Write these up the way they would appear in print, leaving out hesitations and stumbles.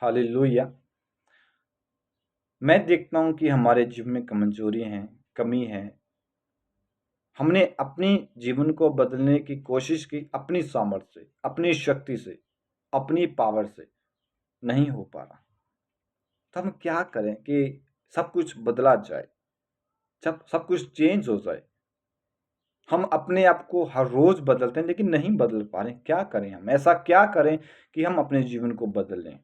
Hallelujah. मैं देखता हूँ कि हमारे जीवन में कमजोरी है, कमी है। हमने अपनी जीवन को बदलने की कोशिश की अपनी सामर्थ्य से, अपनी शक्ति से, अपनी पावर से। नहीं हो पा रहा। तो हम क्या करें कि सब कुछ बदला जाए, सब कुछ चेंज हो जाए। हम अपने आप को हर रोज बदलते हैं लेकिन नहीं बदल पा रहे। क्या करें? हम ऐसा क्या करें कि हम अपने जीवन को बदल लें?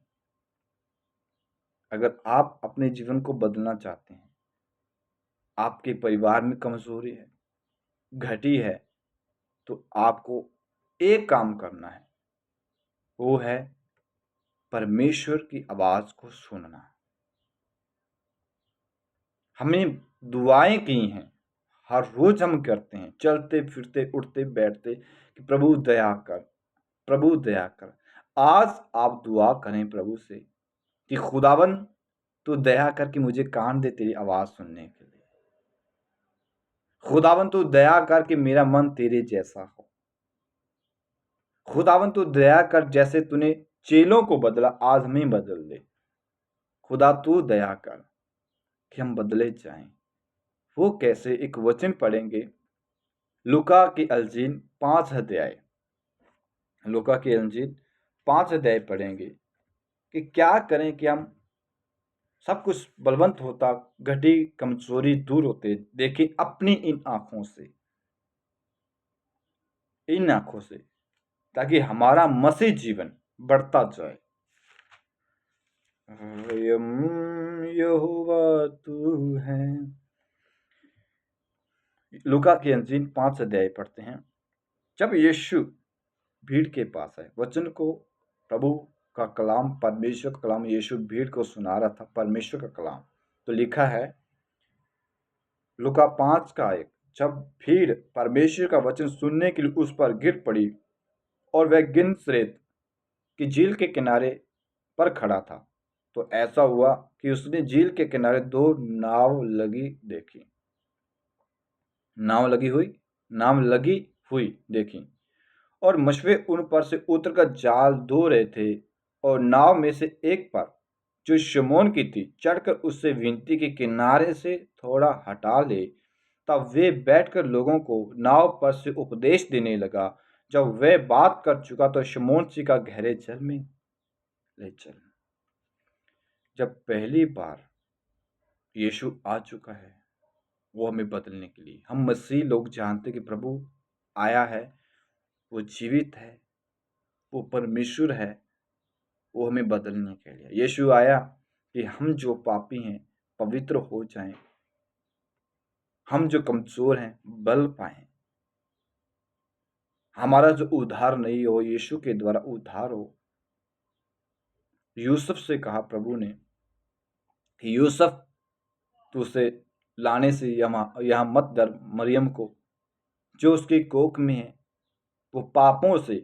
अगर आप अपने जीवन को बदलना चाहते हैं, आपके परिवार में कमजोरी है, घटी है, तो आपको एक काम करना है। वो है परमेश्वर की आवाज को सुनना। हमने दुआएं की हैं, हर रोज हम करते हैं, चलते फिरते उठते बैठते कि प्रभु दया कर, प्रभु दया कर। आज आप दुआ करें प्रभु से कि खुदावन तू दया करके मुझे कान दे तेरी आवाज सुनने के लिए। खुदावन तू दया कर कि मेरा मन तेरे जैसा हो। खुदावन तू दया कर जैसे तूने चेलों को बदला, आज हमें बदल दे। खुदा तू दया कर कि हम बदले जाएं। वो कैसे? एक वचन पढ़ेंगे, लूका की अंजील 5 अध्याय। लूका की अंजील 5 अध्याय पढ़ेंगे कि क्या करें कि हम सब कुछ बलवंत होता, घटी कमजोरी दूर होते देखें अपनी इन आंखों से, ताकि हमारा मसीह जीवन बढ़ता जाए। यहोवा तू है। लूका की अंजील 5 अध्याय पढ़ते हैं। जब यीशु भीड़ के पास है, वचन को, प्रभु का कलाम, परमेश्वर का कलाम यीशु भीड़ को सुना रहा था, परमेश्वर का कलाम। तो लिखा है लूका 5 का 1, जब भीड़ परमेश्वर का वचन सुनने के लिए उस पर गिर पड़ी और वह गिन्सरेत की झील के किनारे पर खड़ा था, तो ऐसा हुआ कि उसने झील के किनारे 2 नाव लगी देखी। नाव लगी हुई देखी और मछुए उन पर से उतरकर जाल धो रहे थे। और नाव में से एक पर, जो शमौन की थी, चढ़कर उससे विनती की किनारे से थोड़ा हटा ले। तब वे बैठकर लोगों को नाव पर से उपदेश देने लगा। जब वह बात कर चुका तो शमौन जी का गहरे जल में ले चल। जब पहली बार यीशु आ चुका है, वो हमें बदलने के लिए, हम मसीह लोग जानते कि प्रभु आया है, वो जीवित है, वो परमेश्वर है, वो हमें बदलने के लिए। यीशु आया कि हम जो पापी हैं पवित्र हो जाएं, हम जो कमजोर हैं बल पाएं, हमारा जो उद्धार नहीं हो यीशु के द्वारा उद्धार हो। यूसुफ से कहा प्रभु ने कि यूसुफ तू उसे लाने से यहाँ मत डर, मरियम को जो उसकी कोख में है, वो पापों से,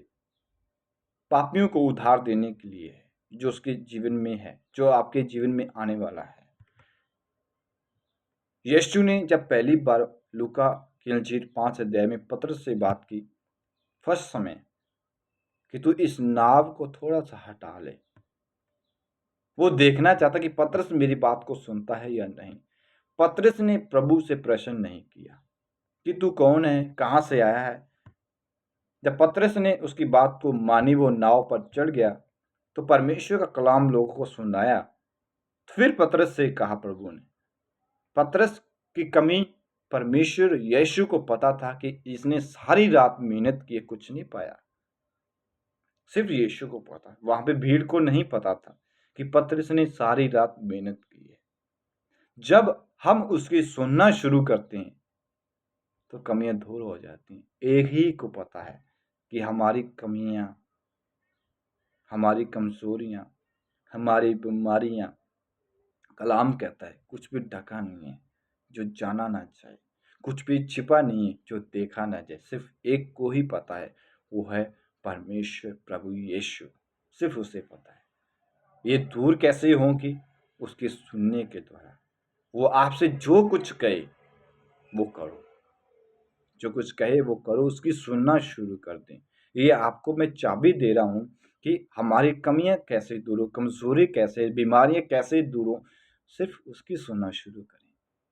पापियों को उद्धार देने के लिए है, जो उसके जीवन में है, जो आपके जीवन में आने वाला है। यीशु ने जब पहली बार लूका की अंजील 5 अध्याय में पतरस से बात की, फर्स्ट समय कि तू इस नाव को थोड़ा सा हटा ले, वो देखना चाहता कि पतरस मेरी बात को सुनता है या नहीं। पतरस ने प्रभु से प्रश्न नहीं किया कि तू कौन है, कहां से आया है। जब पतरस ने उसकी बात को मानी, वो नाव पर चढ़ गया तो परमेश्वर का कलाम लोगों को सुनाया। फिर पतरस से कहा प्रभु ने, पतरस की कमी, परमेश्वर यीशु को पता था कि इसने सारी रात मेहनत की, कुछ नहीं पाया। सिर्फ यीशु को पता, वहां पे भीड़ को नहीं पता था कि पतरस ने सारी रात मेहनत की है। जब हम उसकी सुनना शुरू करते हैं तो कमियां दूर हो जाती हैं। एक ही को पता है कि हमारी कमियां, हमारी कमजोरियां, हमारी बीमारियां, कलाम कहता है कुछ भी ढका नहीं है जो जाना ना जाए, कुछ भी छिपा नहीं है जो देखा ना जाए। सिर्फ एक को ही पता है, वो है परमेश्वर प्रभु यीशु। सिर्फ उसे पता है। ये दूर कैसे होंगी? उसके सुनने के द्वारा। वो आपसे जो कुछ कहे वो करो, जो कुछ कहे वो करो, उसकी सुनना शुरू कर दें। ये आपको मैं चाबी दे रहा हूं कि हमारी कमियां कैसे दूर हो, कमजोरी कैसे, बीमारियां कैसे दूर हो, सिर्फ उसकी सुनना शुरू करें,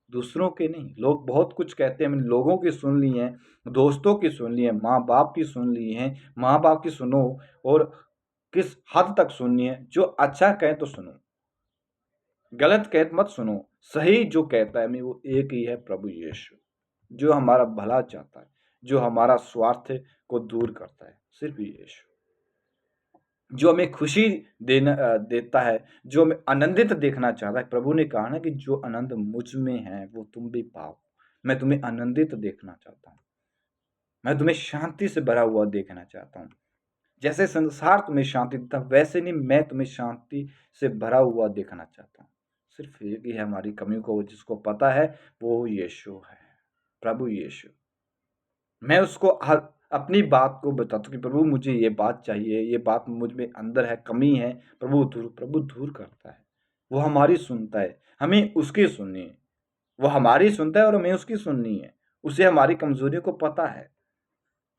दूसरों के नहीं। लोग बहुत कुछ कहते हैं, हमने लोगों की सुन ली है, दोस्तों की सुन ली है, माँ बाप की सुन ली है। माँ बाप की सुनो, और किस हद तक सुननी है। जो अच्छा कहे तो सुनो, गलत कहे तो मत सुनो। सही जो कहता है मैं, वो एक ही है, प्रभु यीशु, जो हमारा भला चाहता है, जो हमारा स्वार्थ को दूर करता है, सिर्फ यीशु। जो हमें खुशी देता है, जो हमें आनंदित देखना चाहता है। प्रभु ने कहा ना कि जो आनंद मुझ में है वो तुम भी पाओ। मैं तुम्हें आनंदित देखना चाहता हूँ, मैं तुम्हें शांति से भरा हुआ देखना चाहता हूँ। जैसे संसार तुम्हें शांति देता, वैसे नहीं, मैं तुम्हें शांति से भरा हुआ देखना चाहता हूँ। सिर्फ एक ही है हमारी कमी को जिसको पता है, वो यीशु है, प्रभु यीशु। मैं उसको अपनी बात को बताता हूँ कि प्रभु मुझे ये बात चाहिए, ये बात मुझ में अंदर है, कमी है, प्रभु दूर करता है। वो हमारी सुनता है, हमें उसकी सुननी है। वो हमारी सुनता है और हमें उसकी सुननी है। उसे हमारी कमजोरियों को पता है।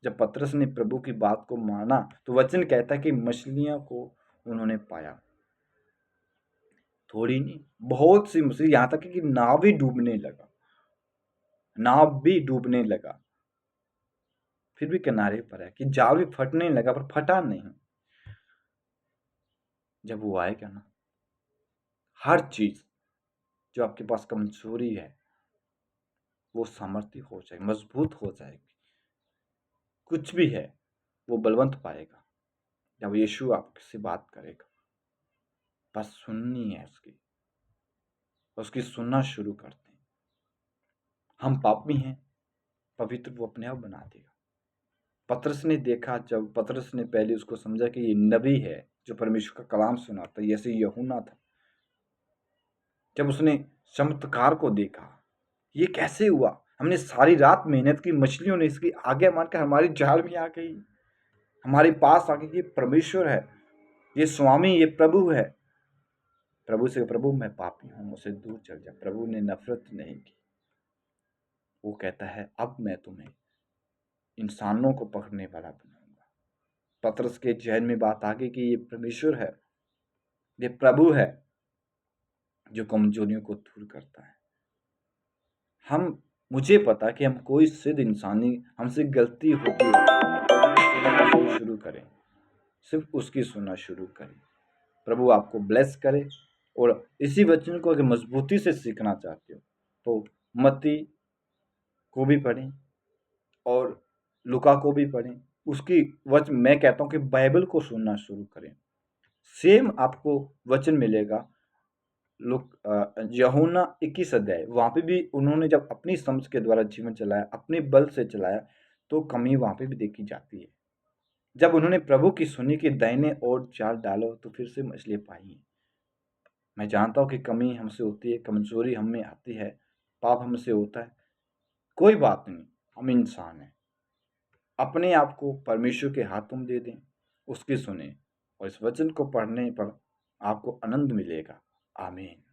जब पतरस ने प्रभु की बात को माना तो वचन कहता है कि मछलियों को उन्होंने पाया। थोड़ी नहीं, बहुत सी मछली, यहां तक कि नाव भी डूबने लगा, नाव भी डूबने लगा, फिर भी किनारे पर है, कि जाल भी फटने लगा पर फटा नहीं। जब वो आएगा ना, हर चीज जो आपके पास कमजोरी है वो सामर्थ्य हो जाएगी, मजबूत हो जाएगी। कुछ भी है वो बलवंत पाएगा जब यीशु आपसे बात करेगा। बस सुननी है उसकी, उसकी सुनना शुरू करते हैं। हम पापी हैं, पवित्र वो अपने आप बना देगा। पतरस ने देखा, जब पतरस ने पहले उसको समझा कि ये नबी है जो परमेश्वर का कलाम सुनाता है, जैसे यूहन्ना था। जब उसने चमत्कार को देखा, ये कैसे हुआ, हमने सारी रात मेहनत की, मछलियों ने इसकी आज्ञा मानकर हमारी जाल में आ गई, हमारे पास आके, ये परमेश्वर है, ये स्वामी, ये प्रभु है। प्रभु से, प्रभु मैं पापी हूं, मुझसे दूर चल जा। प्रभु ने नफरत नहीं की, वो कहता है अब मैं तुम्हें इंसानों को पकड़ने वाला बनाऊंगा। पतरस के जहन में बात आ गई कि ये परमेश्वर है, ये प्रभु है जो कमजोरियों को दूर करता है। हम, मुझे पता कि हम कोई सिद्ध इंसानी, हमसे गलती होती है, शुरू करें, सिर्फ उसकी सुनना शुरू करें। प्रभु आपको ब्लेस करे। और इसी वचन को अगर मजबूती से सीखना चाहते हो तो मत्ती को भी पढ़ें और लुका को भी पढ़ें। उसकी वचन, मैं कहता हूं कि बाइबल को सुनना शुरू करें, सेम आपको वचन मिलेगा। यूहन्ना 21 अध्याय, वहां पे भी उन्होंने जब अपनी समझ के द्वारा जीवन चलाया, अपने बल से चलाया, तो कमी वहां पे भी देखी जाती है। जब उन्होंने प्रभु की सुनी कि दाहिने ओर जाल डालो तो फिर से मछली पाई। मैं जानता हूं कि कमी हमसे होती है, कमजोरी हम में आती है, पाप हमसे होता है, कोई बात नहीं, हम इंसान हैं। अपने आप को परमेश्वर के हाथों में दे दें, उसकी सुने, और इस वचन को पढ़ने पर आपको आनंद मिलेगा। आमीन।